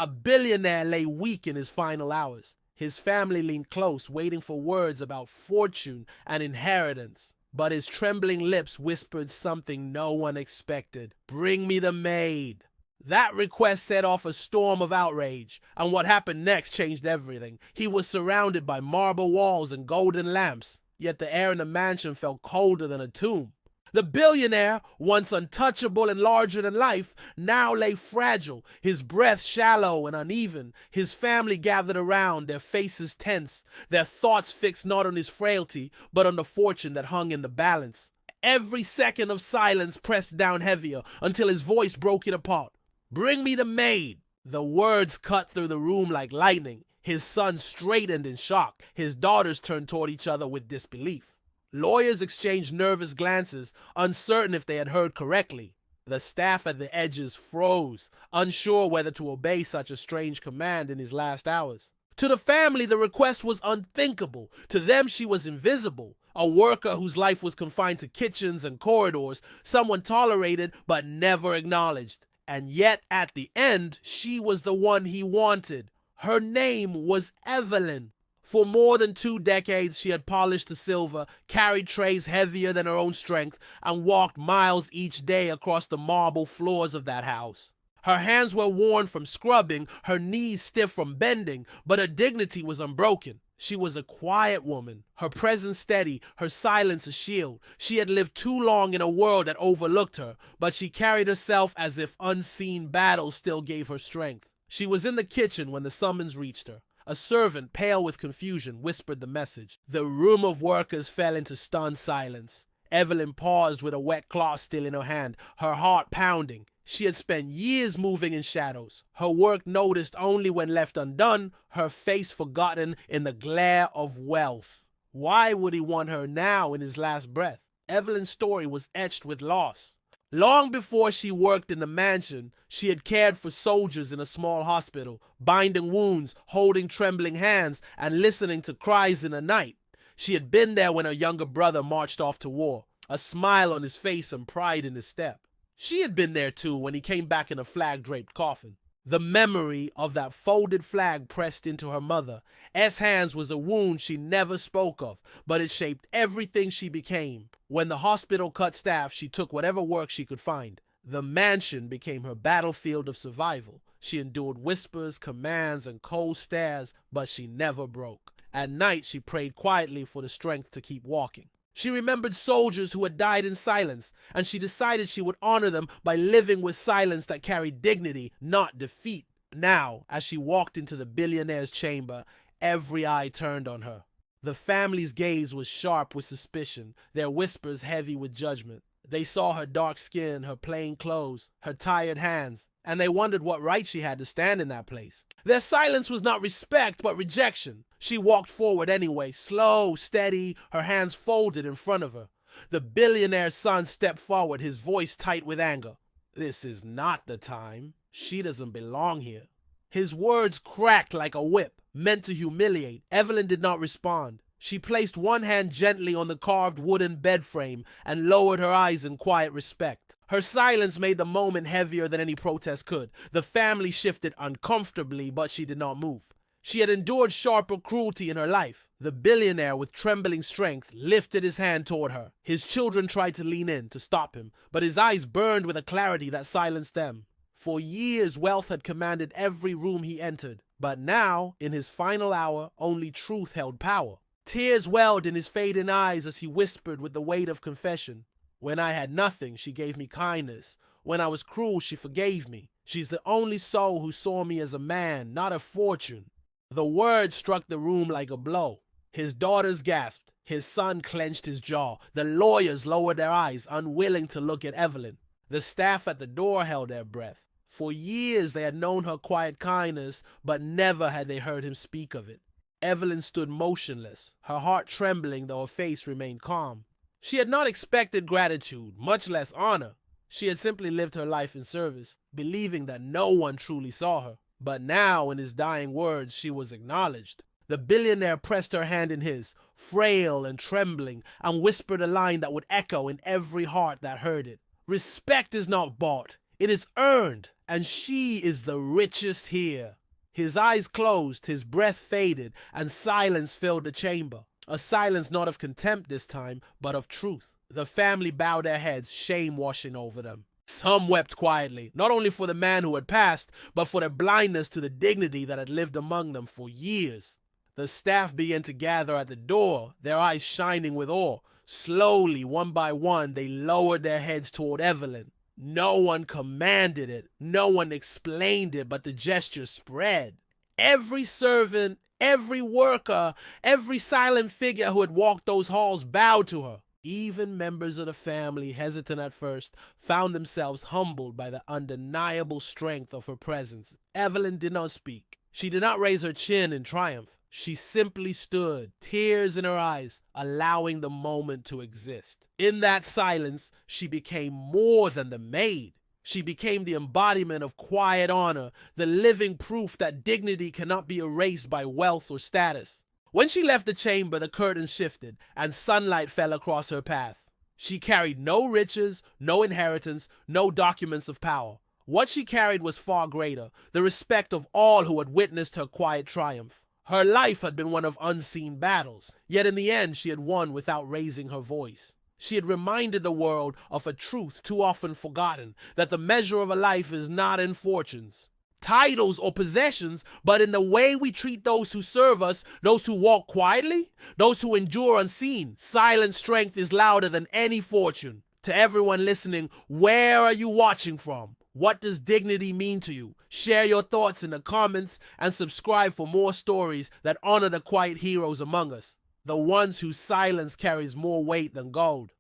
A billionaire lay weak in his final hours. His family leaned close, waiting for words about fortune and inheritance. But his trembling lips whispered something no one expected. "Bring me the maid." That request set off a storm of outrage, and what happened next changed everything. He was surrounded by marble walls and golden lamps, yet the air in the mansion felt colder than a tomb. The billionaire, once untouchable and larger than life, now lay fragile, his breath shallow and uneven. His family gathered around, their faces tense, their thoughts fixed not on his frailty, but on the fortune that hung in the balance. Every second of silence pressed down heavier until his voice broke it apart. "Bring me the maid." The words cut through the room like lightning. His son straightened in shock. His daughters turned toward each other with disbelief. Lawyers exchanged nervous glances, uncertain if they had heard correctly. The staff at the edges froze, unsure whether to obey such a strange command in his last hours. To the family, the request was unthinkable. To them, she was invisible. A worker whose life was confined to kitchens and corridors, someone tolerated but never acknowledged. And yet, at the end, she was the one he wanted. Her name was Evelyn. For more than 2 decades, she had polished the silver, carried trays heavier than her own strength, and walked miles each day across the marble floors of that house. Her hands were worn from scrubbing, her knees stiff from bending, but her dignity was unbroken. She was a quiet woman, her presence steady, her silence a shield. She had lived too long in a world that overlooked her, but she carried herself as if unseen battles still gave her strength. She was in the kitchen when the summons reached her. A servant, pale with confusion, whispered the message. The room of workers fell into stunned silence. Evelyn paused with a wet cloth still in her hand, her heart pounding. She had spent years moving in shadows, her work noticed only when left undone, her face forgotten in the glare of wealth. Why would he want her now in his last breath? Evelyn's story was etched with loss. Long before she worked in the mansion, she had cared for soldiers in a small hospital, binding wounds, holding trembling hands, and listening to cries in the night. She had been there when her younger brother marched off to war, a smile on his face and pride in his step. She had been there too when he came back in a flag-draped coffin. The memory of that folded flag pressed into her mother's hands was a wound she never spoke of, but it shaped everything she became. When the hospital cut staff, she took whatever work she could find. The mansion became her battlefield of survival. She endured whispers, commands, and cold stares, but she never broke. At night, she prayed quietly for the strength to keep walking. She remembered soldiers who had died in silence, and she decided she would honor them by living with silence that carried dignity, not defeat. Now, as she walked into the billionaire's chamber, every eye turned on her. The family's gaze was sharp with suspicion, their whispers heavy with judgment. They saw her dark skin, her plain clothes, her tired hands, and they wondered what right she had to stand in that place. Their silence was not respect, but rejection. She walked forward anyway, slow, steady, her hands folded in front of her. The billionaire's son stepped forward, his voice tight with anger. "This is not the time. She doesn't belong here." His words cracked like a whip, meant to humiliate. Evelyn did not respond. She placed one hand gently on the carved wooden bed frame and lowered her eyes in quiet respect. Her silence made the moment heavier than any protest could. The family shifted uncomfortably, but she did not move. She had endured sharper cruelty in her life. The billionaire, with trembling strength, lifted his hand toward her. His children tried to lean in to stop him, but his eyes burned with a clarity that silenced them. For years, wealth had commanded every room he entered, but now, in his final hour, only truth held power. Tears welled in his fading eyes as he whispered with the weight of confession. "When I had nothing, she gave me kindness. When I was cruel, she forgave me. She's the only soul who saw me as a man, not a fortune." The words struck the room like a blow. His daughters gasped. His son clenched his jaw. The lawyers lowered their eyes, unwilling to look at Evelyn. The staff at the door held their breath. For years they had known her quiet kindness, but never had they heard him speak of it. Evelyn stood motionless, her heart trembling though her face remained calm. She had not expected gratitude, much less honor. She had simply lived her life in service, believing that no one truly saw her. But now, in his dying words, she was acknowledged. The billionaire pressed her hand in his, frail and trembling, and whispered a line that would echo in every heart that heard it. "Respect is not bought. It is earned, and she is the richest here. His eyes closed, his breath faded, and silence filled the chamber. A silence not of contempt this time, but of truth. The family bowed their heads, shame washing over them. Some wept quietly, not only for the man who had passed, but for their blindness to the dignity that had lived among them for years. The staff began to gather at the door, their eyes shining with awe. Slowly, one by one, they lowered their heads toward Evelyn. No one commanded it, no one explained it, but the gesture spread. Every servant, every worker, every silent figure who had walked those halls bowed to her. Even members of the family, hesitant at first, found themselves humbled by the undeniable strength of her presence. Evelyn did not speak. She did not raise her chin in triumph. She simply stood, tears in her eyes, allowing the moment to exist. In that silence, she became more than the maid. She became the embodiment of quiet honor, the living proof that dignity cannot be erased by wealth or status. When she left the chamber, the curtains shifted, and sunlight fell across her path. She carried no riches, no inheritance, no documents of power. What she carried was far greater, the respect of all who had witnessed her quiet triumph. Her life had been one of unseen battles, yet in the end she had won without raising her voice. She had reminded the world of a truth too often forgotten, that the measure of a life is not in fortunes, titles, or possessions, but in the way we treat those who serve us, those who walk quietly, those who endure unseen. Silent strength is louder than any fortune. To everyone listening, where are you watching from? What does dignity mean to you? Share your thoughts in the comments and subscribe for more stories that honor the quiet heroes among us, the ones whose silence carries more weight than gold.